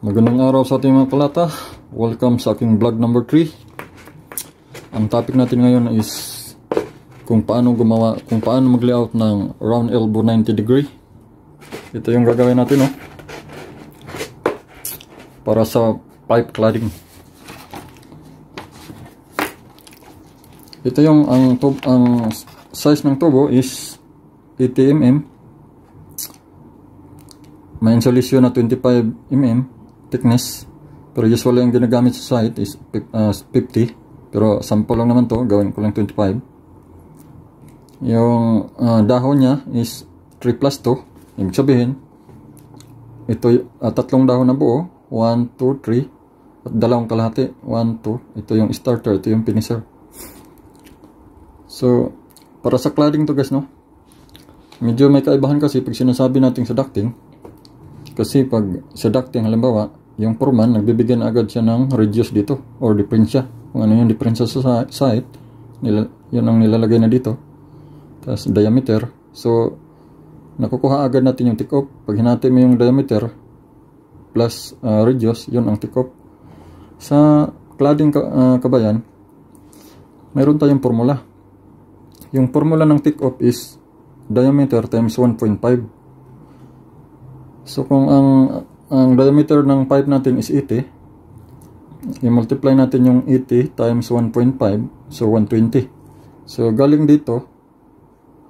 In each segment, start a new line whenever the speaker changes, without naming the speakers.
Magandang araw sa ating mga kalata. Welcome sa aking vlog number 3. Ang topic natin ngayon is kung paano mag-layout ng round elbow 90 degree. Ito yung gagawin natin, para sa pipe cladding. Ito yung ang size ng tubo is 80 mm. May insulation na 25 mm thickness, pero usually ang ginagamit sa site is 50, pero sample lang naman to, gawin ko lang 25. Yung dahon niya is 3+2, ibig sabihin ito tatlong dahon na buo, 1, 2, 3 at dalawang kalahati, 1, 2. Ito yung starter, ito yung finisher. So para sa cladding to guys, medyo may kaibahan kasi pag sinasabi natin sa ducting. Kasi pag sa ducting, halimbawa, yung foreman, nagbibigay na agad siya ng radius dito, or diferensya. Kung ano yung diferensya sa site, yun ang nilalagay na dito. Tapos diameter. So, nakukuha agad natin yung take-off. Pag hinati mo yung diameter plus radius, yun ang take-off. Sa cladding kabayan, mayroon tayong formula. Yung formula ng take-off is diameter times 1.5. So kung ang diameter ng pipe natin is 80, i-multiply natin yung 80 times 1.5, so 120. So galing dito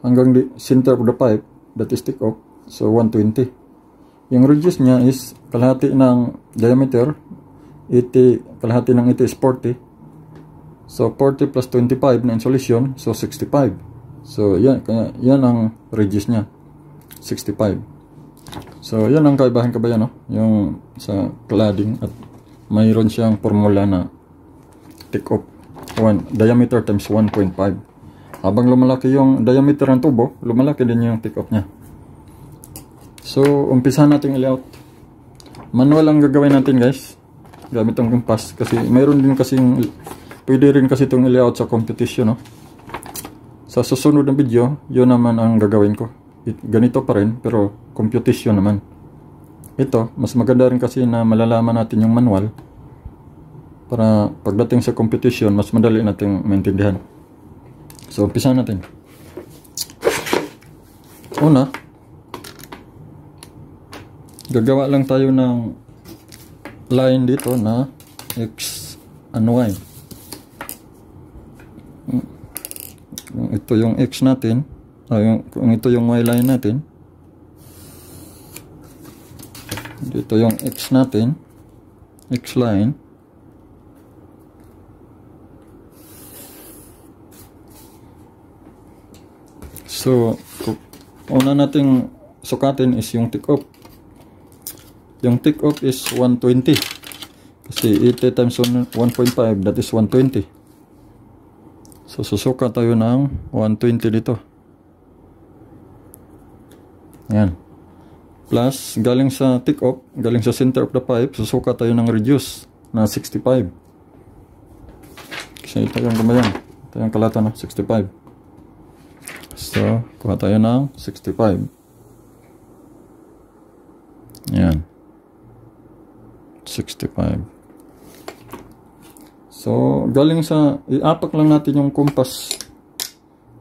hanggang the center of the pipe, that is take off, so 120. Yung radius niya is kalahati ng diameter, 80, kalahati ng 80 is 40. So 40 plus 25 na insulation, so 65. So yan, kaya yan ang radius niya, 65. So, yan ang kaibahan kabayan, yung sa cladding, at mayroon siyang formula na take off diameter times 1.5. Habang lumalaki yung diameter ng tubo, lumalaki din yung take off niya. So, umpisahan natin i-layout. Manual ang gagawin natin guys, gamit ang compass, kasi mayroon din kasing pwede rin kasi itong i-layout sa competition, Sa susunod na video, yun naman ang gagawin ko. Ganito pa rin, pero computation naman. Ito, mas maganda rin kasi na malalaman natin yung manual para pagdating sa competition, mas madali natin maintindihan. So, umpisa natin. Una, gagawa lang tayo ng line dito na X and Y. Ito yung X natin. Kung ito yung Y line natin, dito yung X natin, X line. So una nating sukatin is yung take off. Yung take off is 120, kasi 80 times 1.5, that is 120. So susukat tayo ng 120 dito. Ayan. Plus, galing sa take-off, galing sa center of the pipe, susukat tayo ng radius na 65. Kasi ito yung gamayan. Ito yung kalata na 65. So, kuha tayo ng 65. Ayan. 65. So, galing sa, iapak lang natin yung compass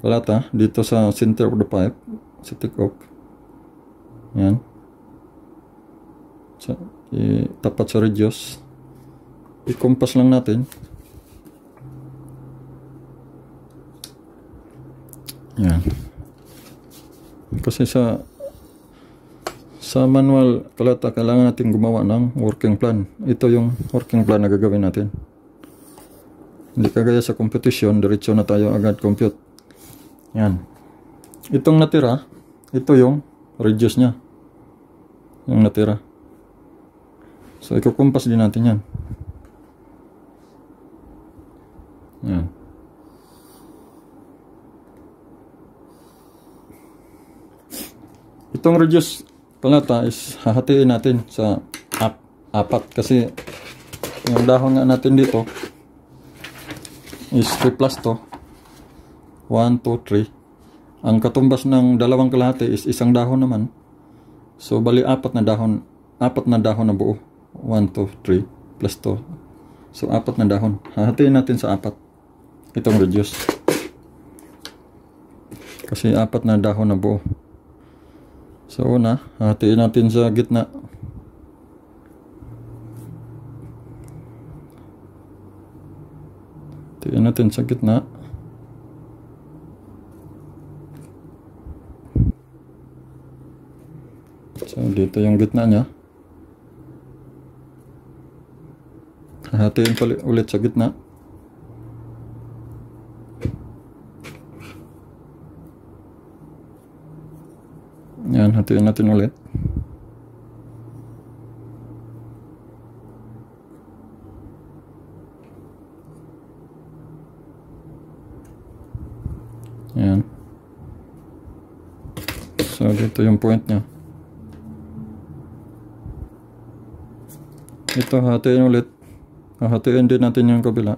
kalata dito sa center of the pipe, sa take-off. Yan. So, tapat sa radius. I-compass lang natin. Yan. Kasi sa manual kalata, kailangan natin gumawa ng working plan. Ito yung working plan na gagawin natin. Hindi kagaya sa competition, diretso na tayo agad compute. Yan. Itong natira, ito yung radius nya, yung natira. So ikukumpas din natin yan. Yan. Itong radius palata is hahatiin natin sa apat, kasi yung dahon nga natin dito is 3+2, 1, 2, 3. Ang katumbas ng dalawang kalahati is isang dahon naman. So bali apat na dahon na buo. 1, 2, 3 plus 2. So 4 na dahon. Hahatiin natin sa 4 itong reduce, kasi 4 na dahon na buo. So una, hahatiin natin sa gitna. Hatiin natin sa gitna. So dito yung gitna nya. Hahatiin ulit sa gitna. Yan, hatiin natin ulit. Yan. So dito yung point nya. Ito, hatiin ulit. Hahatiin din natin yung kabila.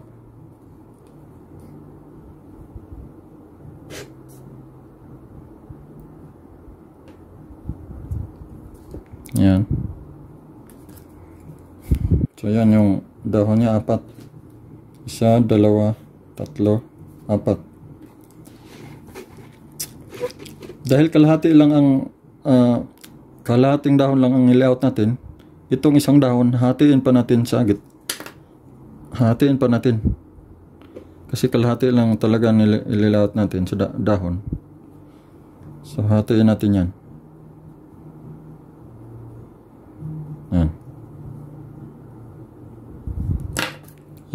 Yan. So yan yung dahon niya, 4. 1, 2, 3, 4. Dahil kalahati lang ang kalahating dahon lang ang i-layout natin, itong isang dahon hatiin pa natin sa agit. Hatiin pa natin. Kasi kalahati lang talaga i-layout natin sa dahon. So hatiin natin yan. Yan.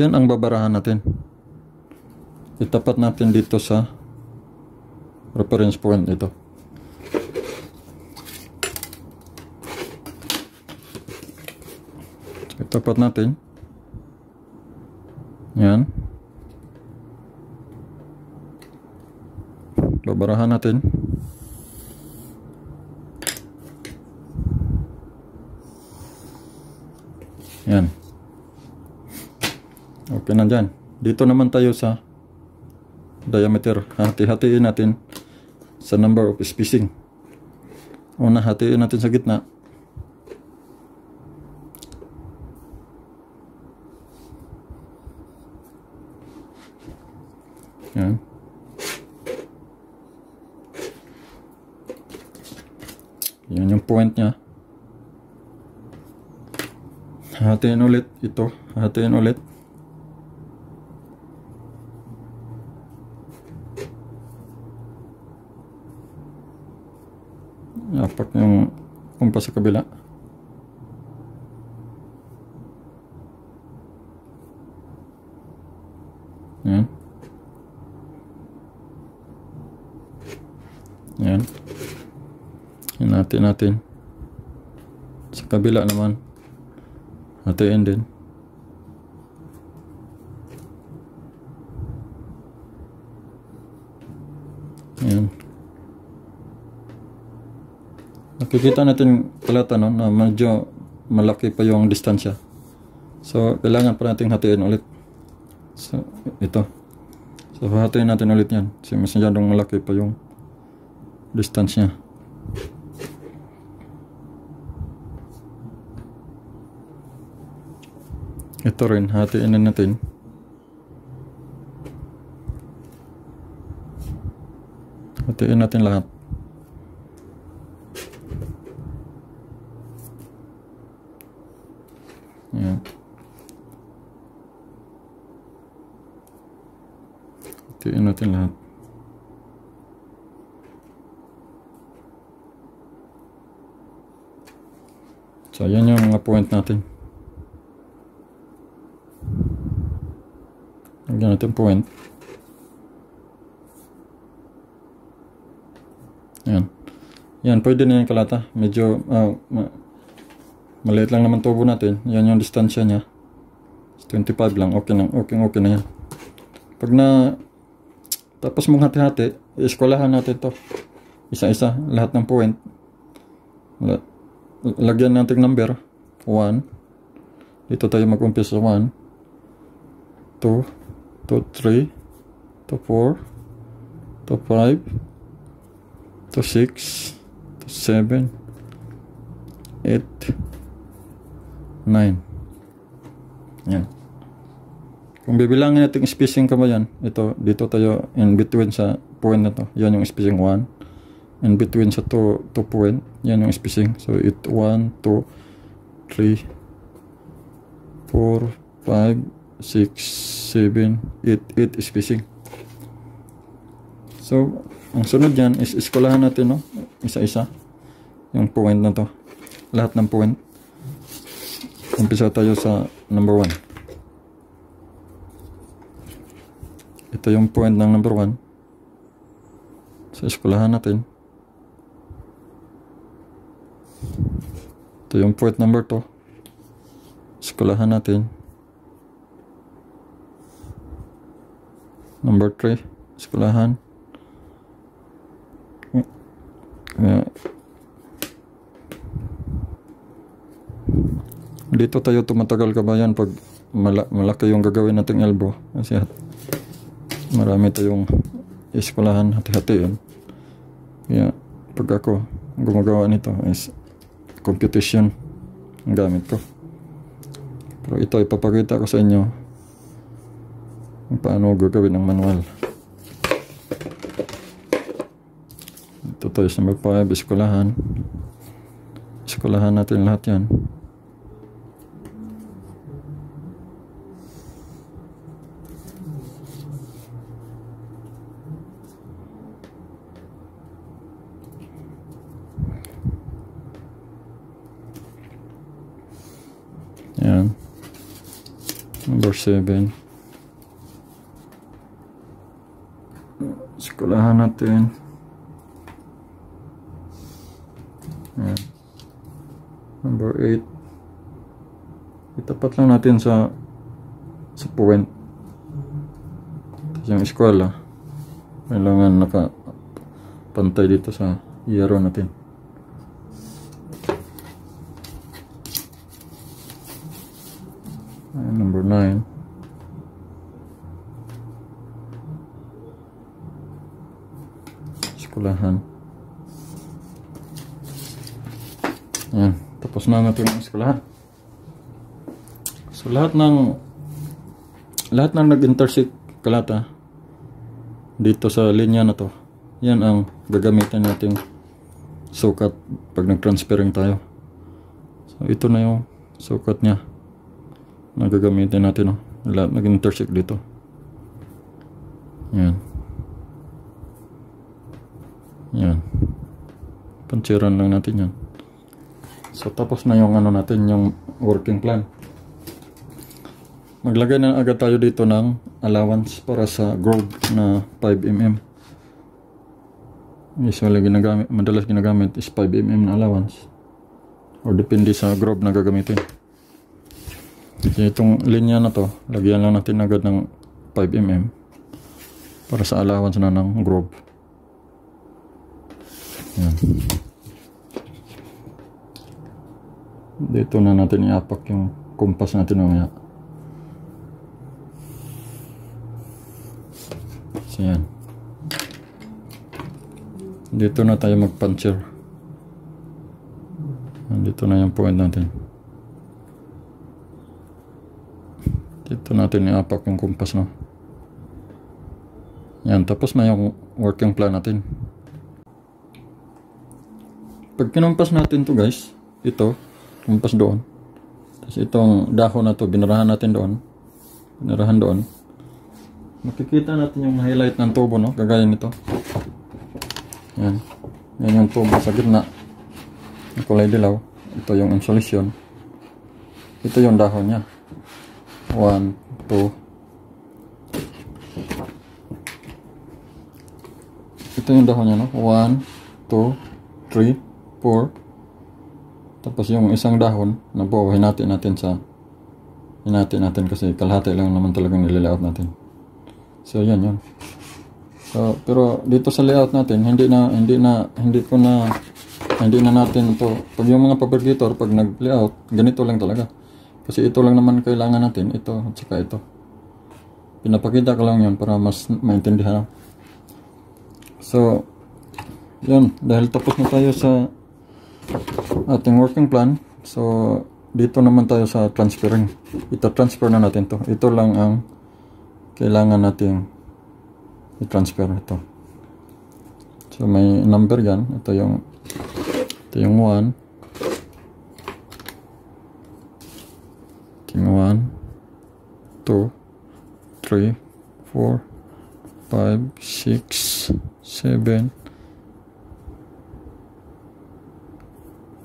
Yan ang babarahan natin. Itapat natin dito sa reference point ito. So, itapat natin. Yan. Babarahan natin. Yan. Okay na dyan. Dito naman tayo sa diameter. Hati-hatiin natin sa number of spacing. Una, hatiin natin sa gitna. Yan. Yan yung point nya. Hatiin ulit ito. Hatiin ulit. Apak yung kumpas sa kabila. Yan. Yan. Hinatiin natin. Sa kabila naman. Hatiin din. Yan. Nakikita natin talata no, na medyo malaki pa yung distansya. So, kailangan pa natin hatiin ulit. So, ito. So, hatiin natin ulit yan. Kasi masyadong malaki pa yung distansya. Ito rin, hatiin na natin. Hatiin natin lahat. Ayan. Hatiin natin lahat. So, yan yung mga point natin. Lagyan natin point. Yan. Yan, pwede na yung kalata. Medyo maliit lang naman tubo natin. Yan yung distansya niya. 25 lang. Okay na, okay na yan. Pag na tapos mong hati-hati, ieskolahan natin to. Isa-isa, lahat ng point. Lagyan natin number 1. Dito tayo mag-umpisa sa 1, 2, to 3, to 4, to 5, to 6, to 7, 8, Yan. Kung bibilangin natin spacing ka ba yan, ito, dito tayo in between sa point na to. Yan yung spacing 1. In between sa 2 point, yan yung spacing. So, 1, 2, 3, 4, 5, 6, 7, 8 spacing. So, ang sunod yan is iskulahan natin, no? Isa-isa. Yung point na to. Lahat ng point. Umpisa tayo sa number 1. Ito yung point ng number 1. So, iskulahan natin. Ito yung point number 2. Iskulahan natin. Number 3. Iskulahan. Dito tayo tumatagal kabayan pag malaki yung gagawin nating elbow. Kasi marami tayong iskulahan, hati-hatiin. Kaya pag ako gumagawa nito is computation ang gamit ko. Pero ito ipapakita ko sa inyo kung paano gagawin ng manual. Ito tayo sa number 5, iskulahan. Iskulahan natin lahat yan. Yan. Number 7. Iskulahan natin. Yan. Number 8. Itapat lang natin sa point. Tapos yung eskwela, kailangan nakapantay dito sa yero natin. Number 9. Iskulahan. Yan. Tapos na natin ang iskulahan. So lahat ng nag-intersect kalata dito sa linya na to, yan ang gagamitin nating sukat pag nag-transferring tayo. So ito na yung sukat niya na gagamitin natin, no? Lahat nag-intersect dito. Yan. Yan. Pansiran lang natin yan. So tapos na yung ano natin, yung working plan. Maglagay na agad tayo dito ng allowance para sa groove na 5mm. Usually madalas ginagamit is 5mm na allowance. Or depende sa groove na gagamitin. Kasi itong linya na to, lagyan lang natin agad ng 5mm para sa allowance na ng groove. Yan. Dito na natin iapak yung compass natin mamaya. So yan. Dito na tayo mag-puncture. Dito na yung point natin. Dito natin iapak yung compass, no? Yan, tapos na yung working plan natin. Pag kinumpas natin to guys, ito, kumpas doon. Tapos itong dahon na to, binarahan natin doon. Binarahan doon. Makikita natin yung highlight ng tubo, no? Kagaya nito. Yan. Yan yung tubo sa gitna. Yung kulay dilaw. Ito yung insulation. Ito yung dahon niya. 1, 2. Ito yung dahon niya, no? 1, 2, 3, 4. Tapos yung isang dahon na po, hinati natin kasi kalahati lang naman talagang nililayout natin. So yan yun. So pero dito sa layout natin, hindi na natin to. Pag yung mga fabricator pag nag-layout, ganito lang talaga. Kasi ito lang naman kailangan natin, ito at saka ito. Pinapakita ko lang yun para mas maintindihan. So yan, dahil tapos na tayo sa ating working plan. So dito naman tayo sa transferring. Ita-transfer na natin to. Ito lang ang kailangan nating i-transfer ito. So may number yan. Ito yung 1. Ito yung 1, 2, 3, 4, 5, 6, 7,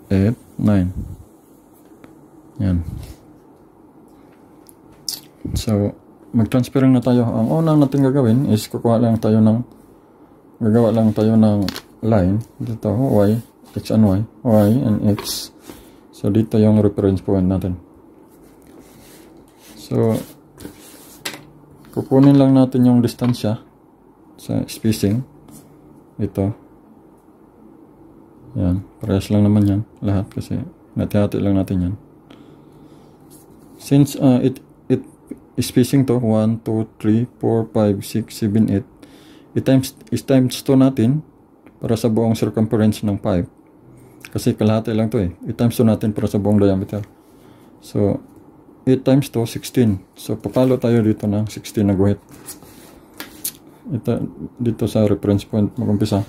8, 9. Yan. So, mag-transferring na tayo. Ang unang natin gagawin is gagawa lang tayo ng line. Dito, Y, X and Y and X. So, dito yung reference point natin. So, kukunin lang natin yung distansya sa spacing. Ito. Yan. Parehas lang naman yan. Lahat kasi hati-hati lang natin yan. Since it spacing to 1, 2, 3, 4, 5, 6, 7, 8. I-times 2 natin para sa buong circumference ng pipe. Kasi kalahati lang to eh. I-times 2 natin para sa buong diameter. So, 8 times 2, 16. So, papalo tayo dito ng 16 na guhit. Ito, dito sa reference point mag-umpisa.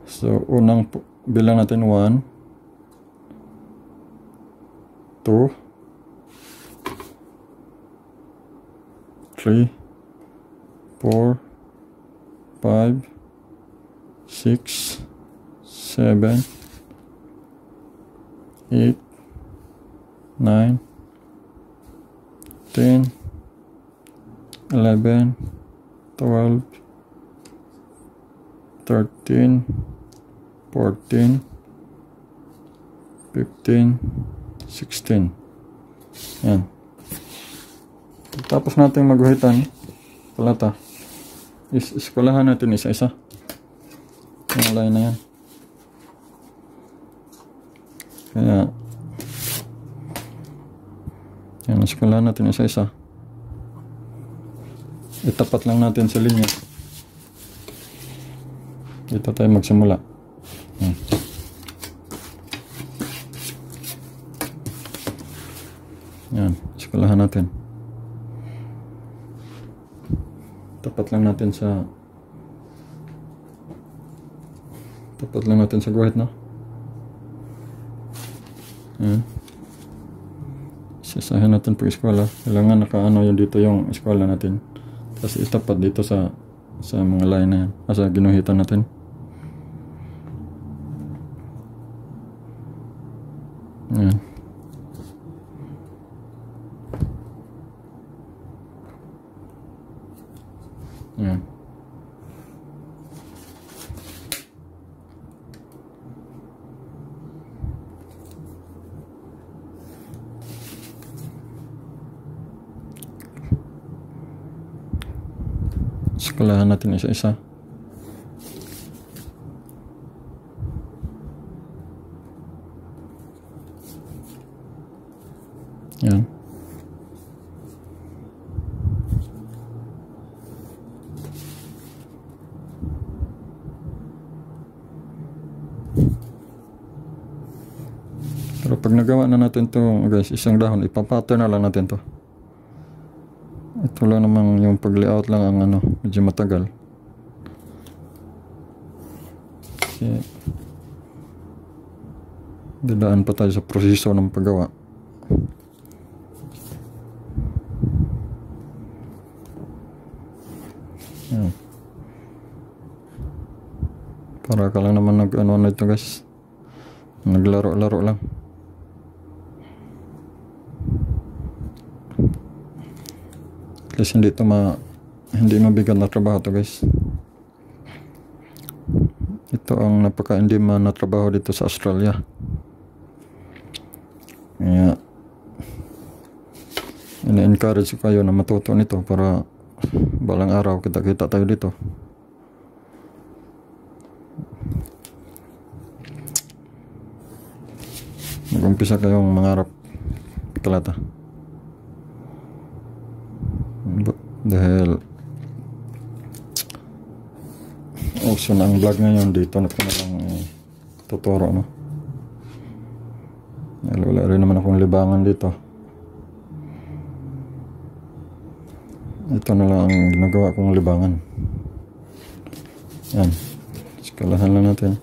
So, unang bilang natin 1, 2, 3, 4, 5, 6, 7, 8, 9, 10, 11, 12, 13, 14, 15, 16. Yan. Tapos natin magguhitan palata. Iskulahan natin isa-isa yung line na yan. Kaya yan, iskulahan natin isa-isa. Itapat lang natin sa linya. Dito tayo magsimula. Yan, iskulahan natin. Tapat lang natin sa guhit na. Yan. Isasahin natin po eskwela. Kailangan nakaano yun dito yung eskwela natin. Tapos itapat dito sa mga line na yan. Sa ginuhitan natin. Yan. Yan. Sekolahan natin isa-isa. Yan. Pero pag nagawa na natin to guys, isang dahon, ipapattern na lang natin to. Ito lang naman yung pag-layout lang ang ano, medyo matagal. Kasi dadaan pa tayo sa proseso ng paggawa. Yan. Para ka lang naman nag-ano na ito guys. Naglaro-laro lang. At least hindi mabigat na trabaho to guys. Ito ang napaka-hindi na trabaho dito sa Australia. Kaya ina-encourage ko kayo na matuto nito para balang araw kita-kita tayo dito. Mag-umpisa kayong mangarap kalata. Dahil also na ang vlog ngayon dito na ko na lang tuturo no. Wala rin naman akong libangan dito. Ito na lang ang ginagawa kong libangan. Yan. Skalahan lang natin.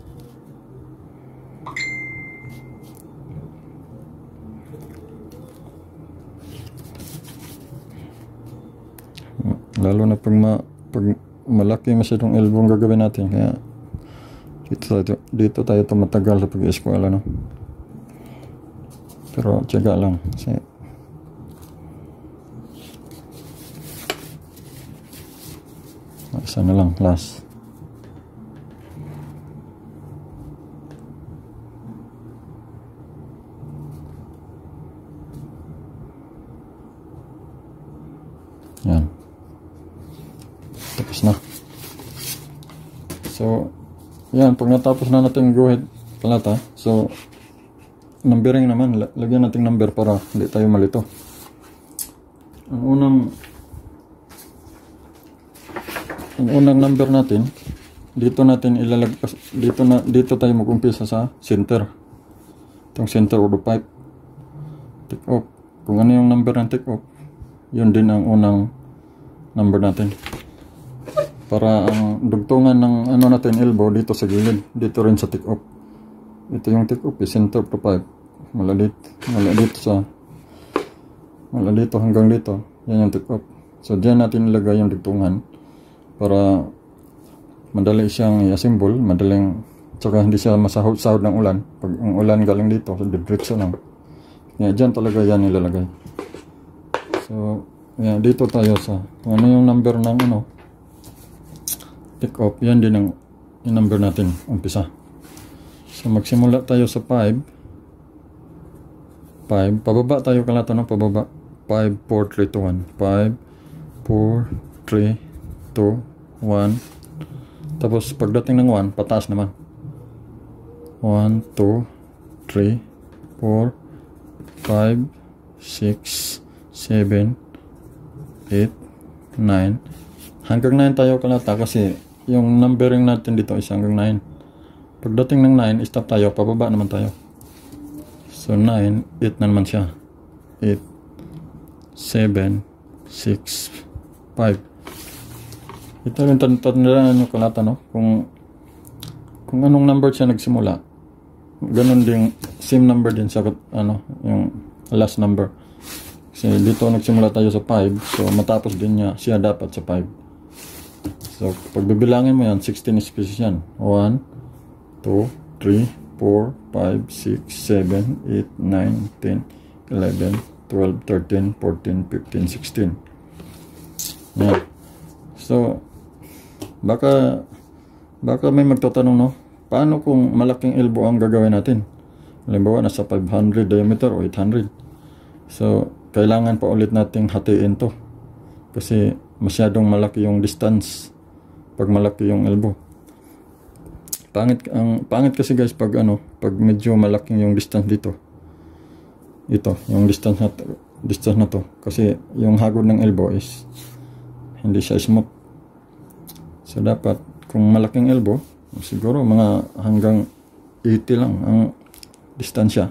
Lalo na pag malaki masyadong elbow ang gagawin natin, kaya dito tayo tumatagal sa pag-eskwela, no? Pero tiyaga lang kasi isa na lang, last. Yan. Tapos na. So, yan. Pag natapos na natin guhit palata, so, numbering naman. Lagyan natin number para hindi tayo malito. Ang unang number natin, dito natin ilalagay, dito tayo mag-umpisa sa center. Itong center of the pipe. Take off. Kung ano yung number ng take off, yun din ang unang number natin. Para ang dugtungan ng ano natin elbow dito sa gilid, dito rin sa take off. Ito yung take off, center of the pipe. Mula dito hanggang dito, yan yung take off. So diyan natin ilagay yung dugtungan para madali siyang i-assemble, madaling, tsaka hindi siya masahod-sahod ng ulan. Pag ang ulan galing dito, so diretso lang. Yan, diyan talaga yan ilalagay. So yan, dito tayo sa kung ano yung number ng ano take off, yan din ang number natin umpisa. So magsimula tayo sa 5, pababa tayo kalata, no? Pababa 5, 4, 3, 2, 1 5, 4, 3, 2, 1. Tapos pagdating ng 1, pataas naman. 1, 2, 3, 4, 5, 6, 7, 8, 9. Hanggang 9 tayo kalata kasi yung numbering natin dito is hanggang 9. Pagdating ng 9, stop tayo, pababa naman tayo. So 9, 8 na naman siya. 8, 7, 6, 5. Ito rin tandaan nyo kalata, no? Kung anong number siya nagsimula, ganun din, same number din sa ano, yung last number. Kasi dito nagsimula tayo sa 5, so matapos din niya siya dapat sa 5. So pag bibilangin mo yan, 16 spaces yan. 1, 2, 3, 4, 5, 6, 7, 8, 9, 10, 11, 12, 13, 14, 15, 16. Yan. So baka may magtatanong, no? Paano kung malaking elbow ang gagawin natin? Halimbawa nasa 500 diameter o 800. So kailangan pa ulit nating hatiin to kasi masyadong malaki yung distance pag malaki yung elbow. Pangit kasi guys pag medyo malaking yung distance dito. Ito yung distance na to kasi yung hagod ng elbow is hindi siya smooth. So dapat kung malaking elbow, siguro mga hanggang 80 lang ang distansya.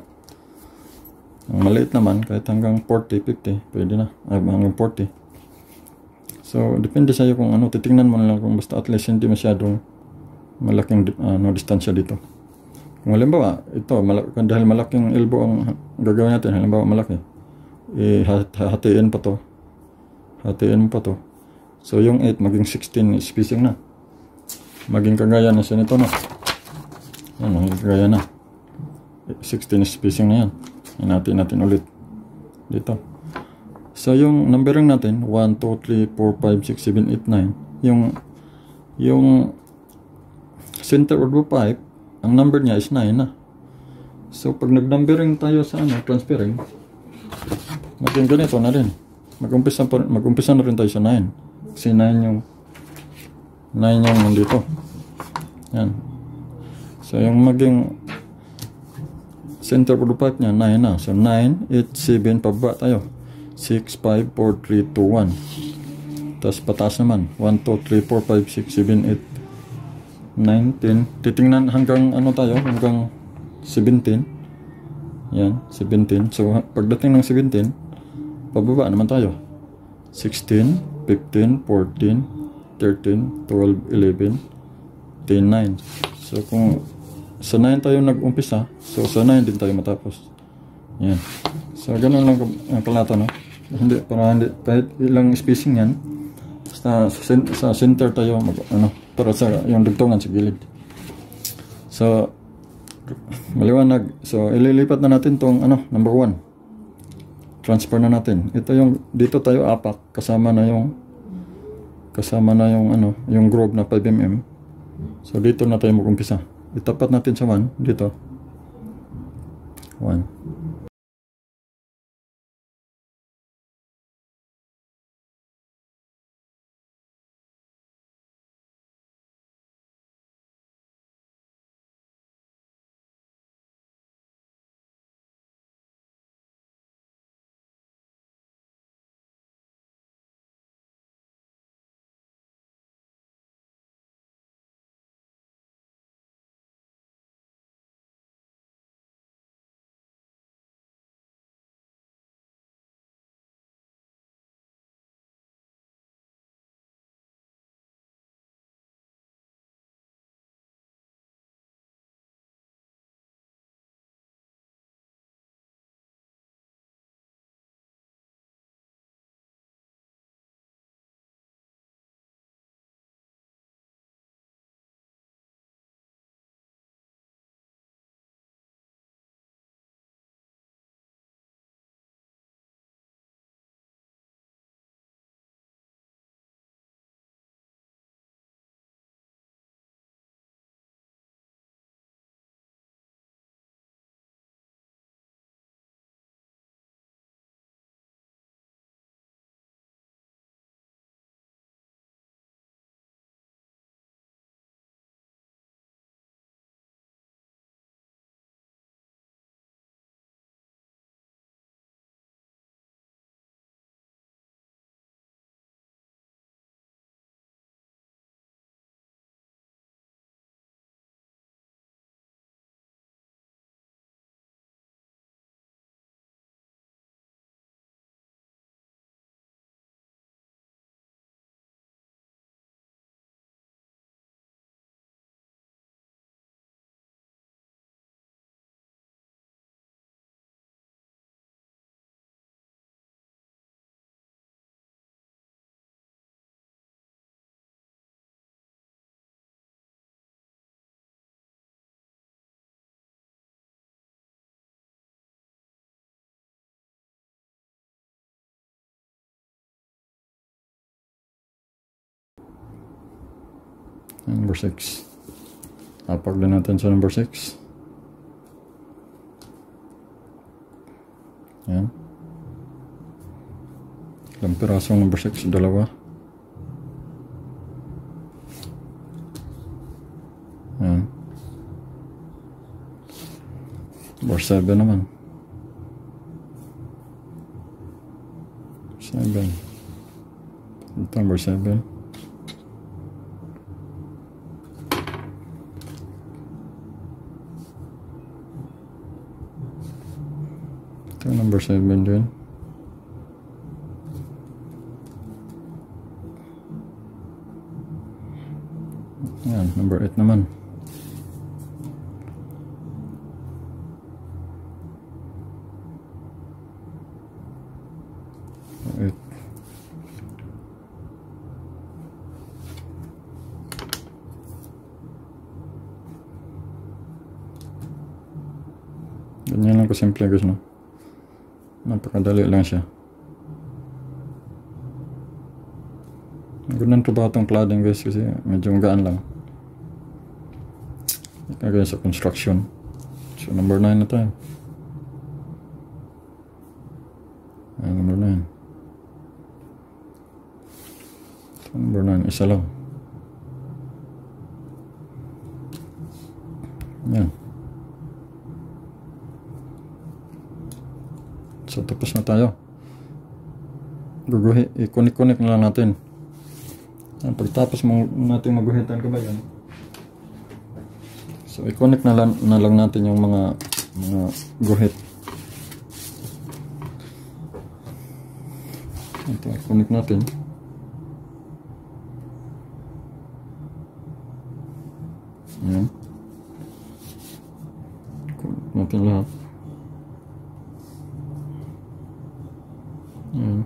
Ang maliit naman kahit hanggang 40, 50 pwede na, hanggang 40. So depende sa iyo kung ano, titingnan mo na lang kung basta at least hindi masyadong malaking distansya dito. Kung halimbawa ito dahil malaking elbow ang gagawin natin, halimbawa malaki, hatiin mo pa to. So yung 8 maging 16 spacing na, maging kagaya na siya nito, no? Yan, maging kagaya na 16 spacing na yan. Hinatiin natin ulit dito. So yung numbering natin 1, 2, 3, 4, 5, 6, 7, 8, 9, yung center of the pipe, ang number niya is 9 na. So pag nag-numbering tayo sa transferring, maging ganito na rin. Mag-umpisa na rin tayo sa 9. Kasi 9 yung nandito. Yan. So yung maging center of the pipe niya 9 na. So 9, 8, 7, pababa tayo. 6, 5, 4, 3, 2, 1. Tapos pataas naman. 1, 2, 3, 4, 5, 6, 7, 8, 9, 10. Titingnan hanggang tayo? Hanggang 17. Yan, 17. So, pagdating ng 17, pababa naman tayo. 16, 15, 14, 13, 12, 11, 10, 9. So, kung sa 9 tayo nag-umpisa, so sa 9 din tayo matapos. Yan. So, ganun lang ang kalata, no? Hindi, para hindi, kahit ilang spacing yan, basta sa center tayo, para sa yung dugtungan sa gilid. So, maliwanag. So, ililipat na natin tong number 1. Transfer na natin. Ito yung, dito tayo apak, kasama na yung yung groove na 5mm. So, dito na tayo mag-umpisa. Itapat natin sa 1, dito. 1. Number 6. Apak din natin sa number 6. Yan. Ilang pirasong number 6? Dalawa. Yan. Number 7 naman. 7. Ito number 7. Ito number 7 din. Yan, number 8 naman. Ganyan lang kasimple guys, no? Napakadali lang siya. Ganun trabaho itong cladding guys kasi medyo magaan lang. Kagaya sa construction. So number 9 na tayo. Number 9. So, number 9, isa lang. Yan. So tapos na tayo. I-connect na lang natin. Pagtapos natin maguhitan ka ba yan? So i-connect na lang natin yung mga guhit Ito, connect natin. Ayan. Connect natin lahat. Ayan.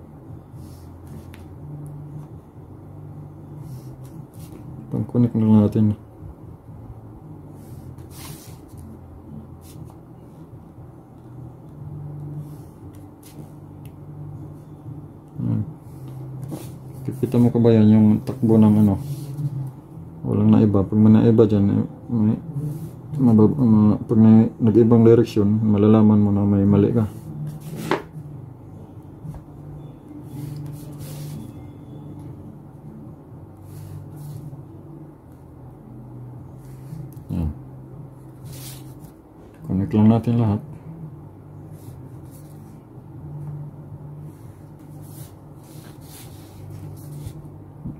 Pag-connect na lang natin. Kita mo ka ba yan yung takbo ng ano, walang naiba. Pag may naiba dyan, pag nag-ibang direksyon, malalaman mo na may mali ka. Yan. Connect lang natin lahat.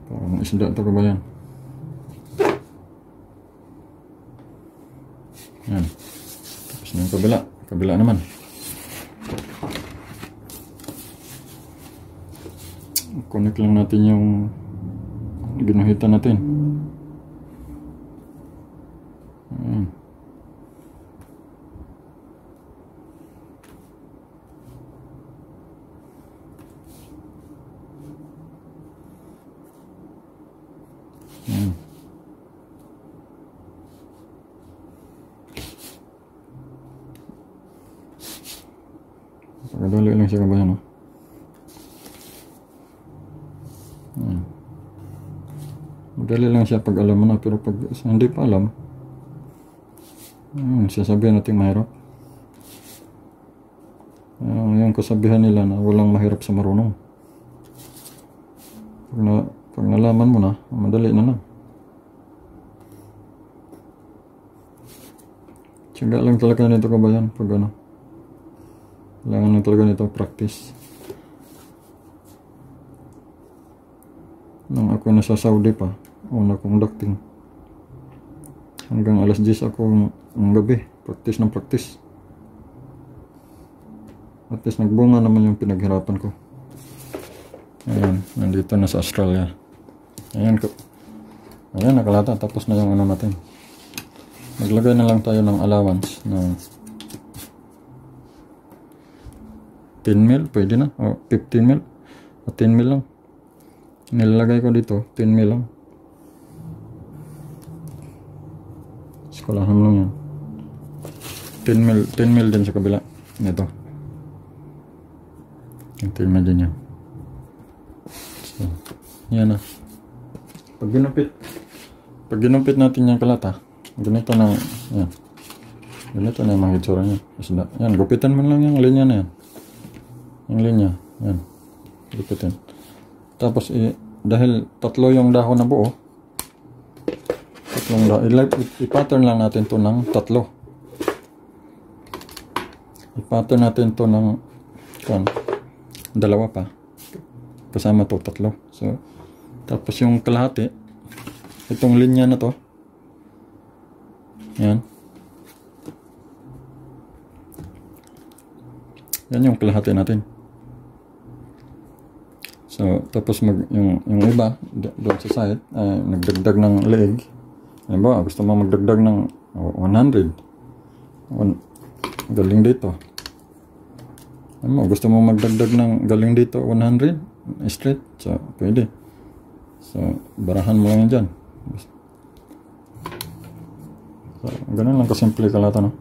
Parang isda ito ka ba yan? Yan. Tapos na yung kabila. Kabila naman. Connect lang natin yung ginuhitan natin. Yan. Yan. Pagdali lang siya kabayan, no? Yan. Madali lang siya pag alam mo na, pero pag hindi pa alam, sasabihin natin mahirap. Yung kasabihan nila na walang mahirap sa marunong. Pag nalaman mo na, madali na lang. Tiyaga lang talaga nito kabayan pag ano. Kailangan lang talaga nito practice. Nung ako nasa Saudi pa, una kong ducting. Hanggang alas 10 ako ng gabi, practice ng practice. At least nagbunga naman yung pinaghirapan ko. Ayan, nandito na sa Australia. Ayan, nakalata. Tapos na yung ano natin. Maglagay na lang tayo ng allowance ng 10 mil, pwede na. O 15 mil. O 10 mil lang. Nilalagay ko dito, 10 mil lang. Skolahan lang yan. 10 mil din sa kabila. Ito. Yung 10 mil din yan. So, yan na. Pag ginumpit natin yung kalata, ganito na, yan. Ganito na yung mga hitsura niya. Yan, gupitan mo lang yung linya na yan. Yung linya, yan. Gupitan. Tapos, dahil tatlo yung dahon na buo, i-pattern lang natin to ng tatlo. I-pattern natin to ng dalawa pa. Kasama to, tatlo. So, tapos yung kalahati, itong linya na to, yan. Yan yung kalahati natin. So, tapos yung iba, doon sa side, nagdagdag ng leg. Ano ba, gusto mo magdagdag ng 100. Galing dito. Ano mo, gusto mo magdagdag ng galing dito 100 straight. So, pwede. So, barahan mo lang yan dyan. So, ganun lang kasimple kalata, no?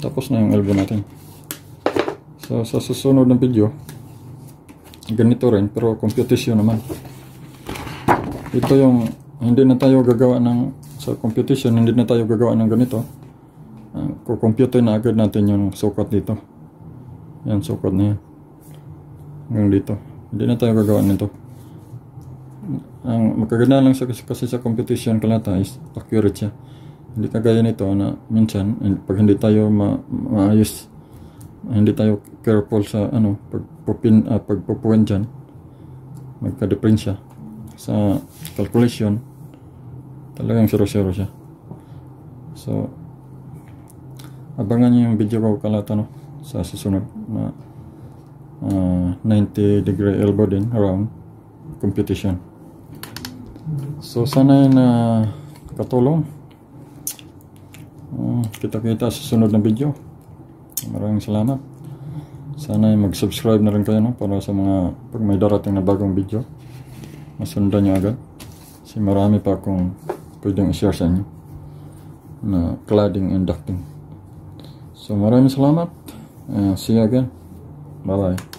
Tapos na yung elbow natin. So, sa susunod ng video, ganito rin, pero computation naman. Ito yung, hindi na tayo gagawa ng, sa computation, hindi na tayo gagawa ng ganito. Kukompute na agad natin yung sukat dito. Yan, sukat na yan. Hanggang dito. Hindi na tayo gagawa nito. Ang magkaganda lang kasi sa computation kalata is accurate siya. Hindi kagaya nito na minsan, pag hindi tayo maayos, hindi tayo careful sa ano, pagpupuin dyan, magka-difference siya. Sa calculation, talagang 0-0 siya. So, abangan niyo yung video ko kalata, no, sa susunod na 90-degree elbow din around competition. So sana na katulong. Kita-kita sa sunod na video. Maraming salamat. Sana mag-subscribe na rin kayo, no, para sa mga pag may darating na bagong video masundan nyo agad. Kasi marami pa akong pwedeng i-share sa inyo na cladding and ducting. So maraming salamat. See you again. Bye bye.